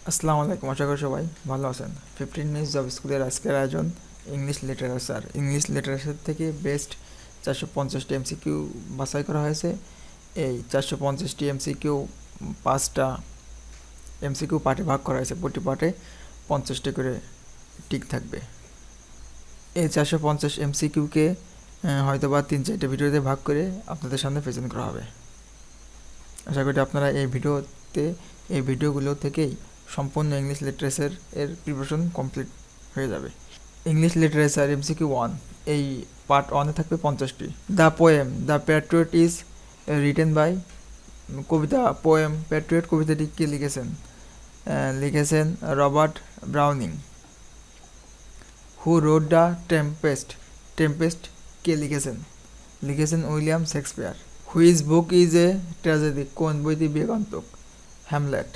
আসসালামু আলাইকুম, আশা করি সবাই ভালো আছেন। 15 মিনিটস জব স্কুলের আজকের আয়োজন ইংলিশ লিটারেচার থেকে বেস্ট 450টি এমসিকিউ বাছাই করা হয়েছে। এই 450টি এমসিকিউ 5টা এমসিকিউ পার্টে ভাগ করা হয়েছে, প্রতি পার্টে 50টি করে টিক থাকবে। এই 450 এমসিকিউকে হয়তো বা 3-4টে ভিডিওতে ভাগ করে আপনাদের সামনে প্রেজেন্ট করা হবে। আশা করি আপনারা এই ভিডিওগুলো থেকেই সম্পূর্ণ ইংলিশ লিটারেচার এর প্রিপারেশন কমপ্লিট হয়ে যাবে। ইংলিশ লিটারেচার এমসিকিউ 1, এই পার্ট 1-এ থাকবে 50টি। The patriot is written by, patriot কবিতাটি কে লিখেছেন Robert Browning. Who wrote the tempest কে লিখেছেন William Shakespeare. Which book is a tragedy, কোন বইটি বিয়োগান্তক? Hamlet.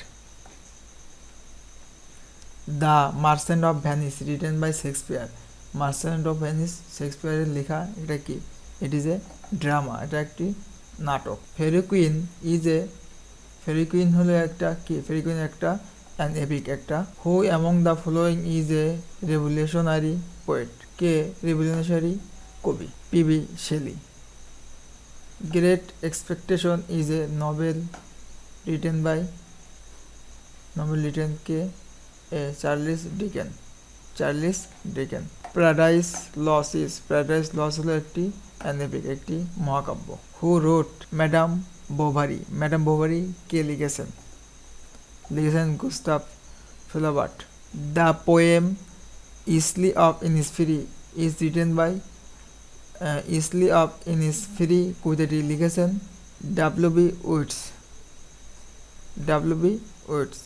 The merchant of Venice written by Shakespeare. Merchant of Venice শেক্সপিয়ারের লেখা, এটা কি? ইট ইজ এ ড্রামা, এটা একটি নাটক। ফেরি কুইন হলো একটা কি? ফেরি কুইন একটা অ্যান এপিক, একটা। Who among the following is a revolutionary poet, কে রেভলিউশনারি কবি? P B Shelley. Great expectation is a novel written কে? Charles Dickens. প্যারাডাইস লস হলো একটি অ্যানেপিক, একটি মহাকাব্য। হু রোট ম্যাডাম বোভারি কে লিখেছেন Gustave Flaubert. The poem isle of Innisfree is written by কবিতাটি লিখেছেন W B. Yeats.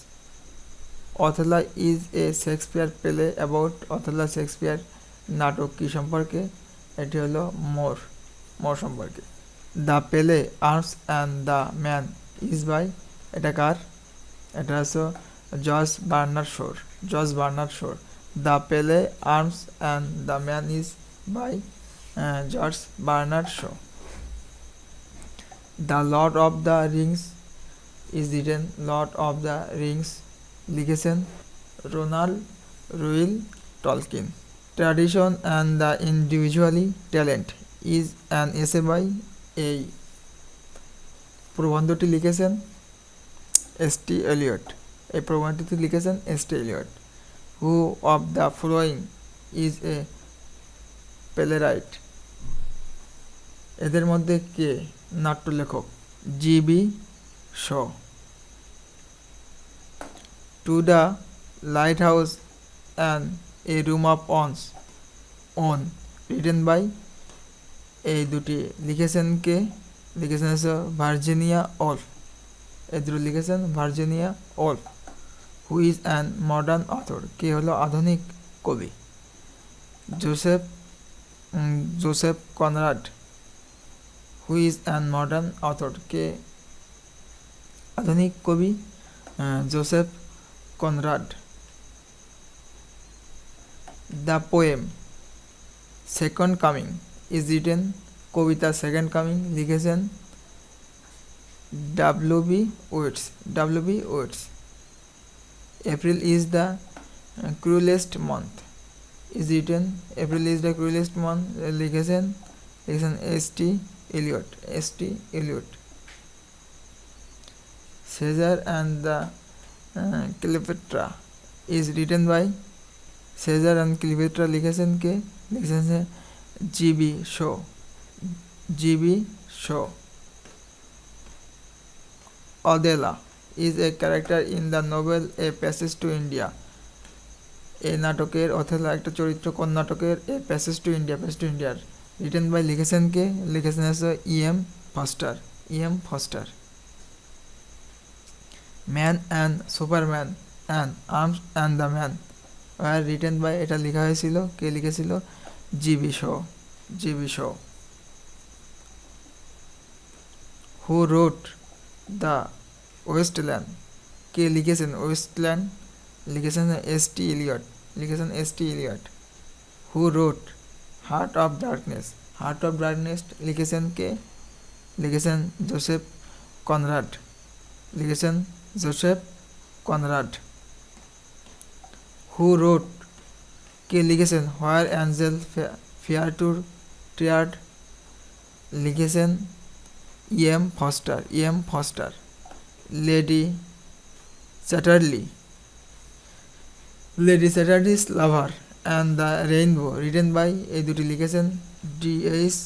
Othello is a Shakespeare play about, Othello Shakespeare নাটক কি সম্পর্কে? এটি হলো মোর সম্পর্কে। The play arms and the man is by, এটা কার? এটা হচ্ছে George Bernard Shaw. The play arms and the man is by George Bernard Shaw. The lord of the rings লিখেছেন Ronald Reuel Tolkien. Tradition and the individually talent is an essay by, এই প্রবন্ধটি লিখেছেন S T. Eliot. Who of the following is a playwright, এদের মধ্যে কে নাট্যলেখক? G B. Shaw. To the lighthouse and a room of own written by, এই দুটি লিখেছেন কে? লিখেছেন Virginia Woolf. Who is an modern author, কে হলো আধুনিক কবি? Joseph Conrad. Who is an modern author, কে আধুনিক কবি? Joseph Conrad. The poem second coming is written, Kabita second coming লিখেছেন W B. Yeats. April is the cruellest month লিখেছেন S T. Eliot. Caesar and the Cleopatra is written by, লিখেছেন কে? লিখেছেন G B. Shaw. Adela is a character in the novel a passage to India, এই নাটকের Othello একটা চরিত্র কোন নাটকের? এ প্যাসেজ টু ইন্ডিয়ার রিটেন বাই লিখেছেন কে? লিখেছেন E M. Forster. Man and superman and arms and the man were written by, এটা লেখা হয়েছিল, কে লিখেছিল? G B. Shaw. Who wrote the wasteland, কে লিখেছেন ওয়েস্টল্যান্ড? লিখেছেন S T. Eliot. Who wrote heart of darkness লিখেছেন কে? লিখেছেন জোসেফ কনরাড। হু রোড, কে লিখেছেন where angel fear to tread, লিখেছেন M Forster. Lady Chatterley, lady Chatterley's lover and the rainbow, written by, এই দুটি লিখেছেন D.H.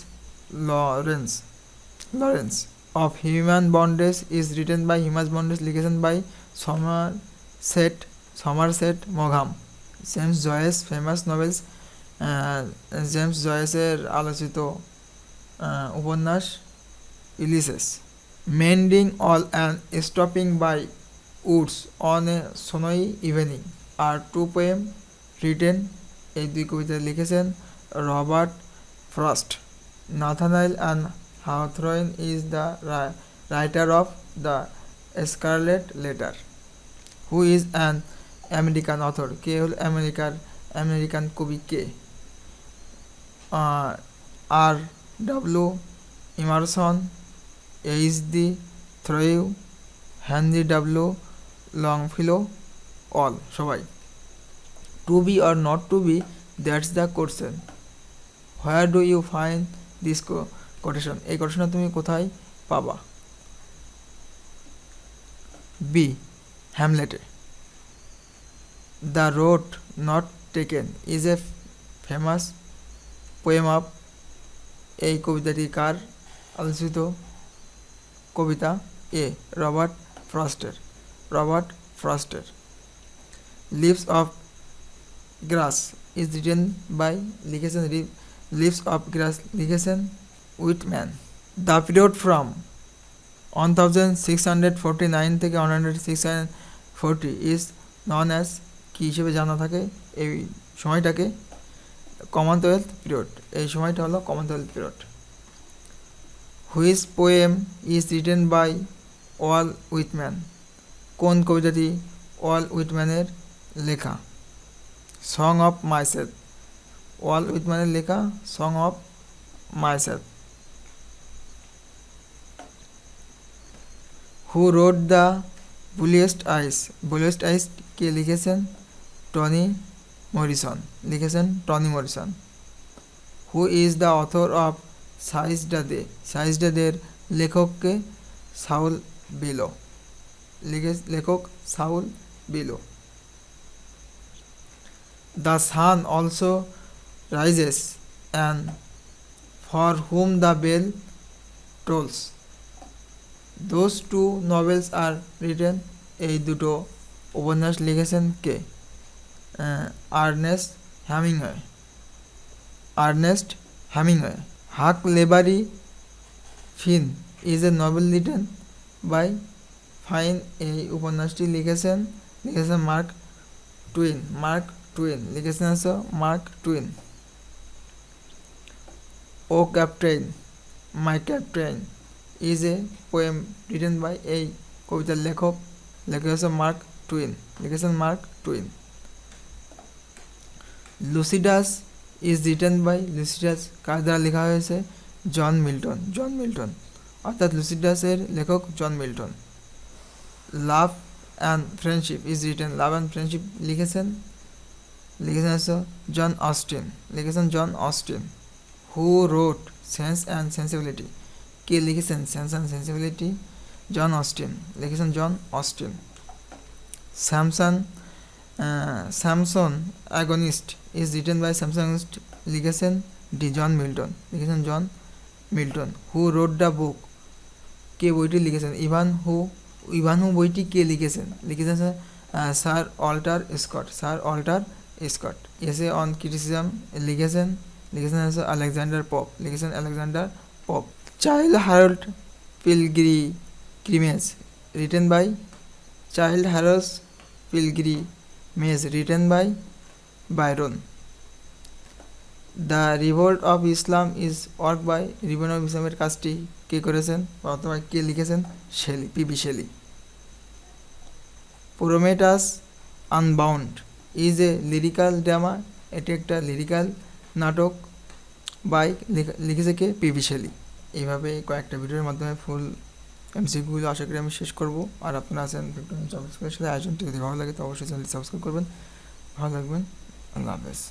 Lawrence. Of human bondage is written by, human bondage লিখেছেন by Somerset মঘাম। James Joyce, famous novels, James জয়েসের আলোচিত উপন্যাস ইলিসেস। Mending all and stopping by woods on a snowy evening are two poem written, এই দুই কবিতা লিখেছেন Robert Frost. Nathaniel and Hawthorne is the writer of the scarlet letter. Who is an American author, কে হল American কবি কে? R.W. Emerson, H.D. Thoreau, Henry W Longfellow, all, সবাই। To be or not to be, that's the question. Where do you find this quotation, এই কোটেশনটা তুমি কোথায় পাবা? বি, হ্যামলেটে। The road not taken is a famous poem of, এই কবিতাটি কার আলোচিত কবিতা? এ, রবার্ট ফ্রস্টের। Leaves of grass is written by, লিখেছেন লিভস অফ গ্রাস লিখেছেন উইটম্যান। দ্য পিরিয়ড ফ্রম 1649 থেকে 1640 ইজ নন অ্যাজ, কী হিসেবে জানা থাকে এই সময়টাকে? কমনওয়েলথ পিরিয়ড, এই সময়টা হলো Commonwealth period. Which poem is written by Walt Whitman, কোন কবিতাটি ওয়াল উইটম্যানের লেখা? সং অফ মাইসেলফ, ওয়াল উইটম্যানের লেখা song of myself. Who wrote the bluest eyes, কে লিখেছেন? Tony Morrison, who is the author of সাইজডাদের, লেখক Saul Bellow. The sun also rises and for whom the bell tolls, those two novels are written, এই দুটো উপন্যাস লিখেছেন কে? Ernest Hemingway. Huckleberry fin is a novel written by fine, এই উপন্যাসটি লিখেছেন মার্ক টুইন লিখেছেন Mark Twain. O captain my captain is a poem written by, এই কবিতার লেখক Mark Twain. Lycidas is written by, কার দ্বারা লেখা হয়েছে? জন মিল্টন, অর্থাৎ লুসিডাসের লেখক John Milton. Love and friendship is written, love and friendship লিখেছেন John Austen. Who wrote sense and sensibility, কে লিখেছেন sense and sensibility? John Austen. Samson Agonistes is written by, লিখেছেন John Milton. Who wrote the book, কে বইটি লিখেছেন? Ivanhoe বইটি কে লিখেছেন? Sir Walter Scott. Essay on criticism লিখেছেন Alexander Pope. Childe Harold pilgrimage written by, written by Byron. The revolt of Islam is work by, revolt of ইসলামের কাজটি কে করেছেন অথবা কে লিখেছেন? PB Shelley. Prometheus unbound is a lyrical drama, এটি একটা লিরিক্যাল নাটক বাই, লিখেছে কে? PB Shelley. এইভাবে কয়েকটা ভিডিওর মাধ্যমে ফুল এমসিকিউগুলো আশা করি আমি শেষ করব। আর আপনারা আছেন সাথে আয়োজনটি যদি ভালো লাগে তো অবশ্যই চ্যানেলটি সাবস্ক্রাইব করবেন। ভালো থাকবেন। আল্লাহ হাফেজ।